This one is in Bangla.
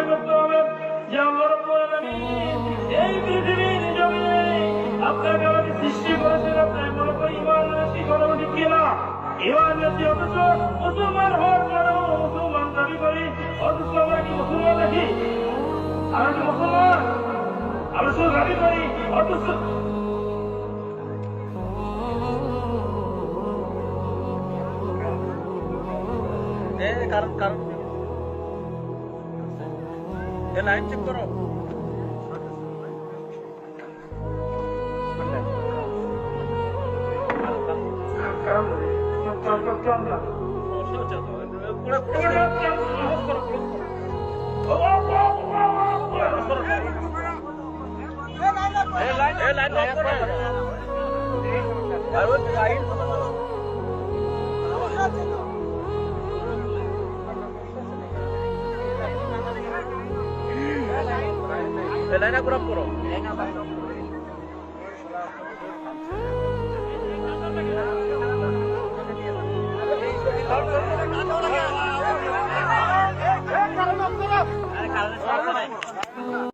করতে হবে যে আল্লাহ রাব্বুল আলামিন এই পৃথিবীর জমিনে আপনাকে আমাকে সৃষ্টি করেছেন। আপনার মনে করি ইমান রাশি করা উচিত কিনা? ইমান রাশি অথচ মুসলমান হওয়ার পরেও মুসলমান দাবি করি, অথচ আমরা কি মুসলমান নাকি? আমরা কি মুসলমান? আমরা শুধু দাবি করি অথচ কারণ লাইন চেক করো। লাইন করো।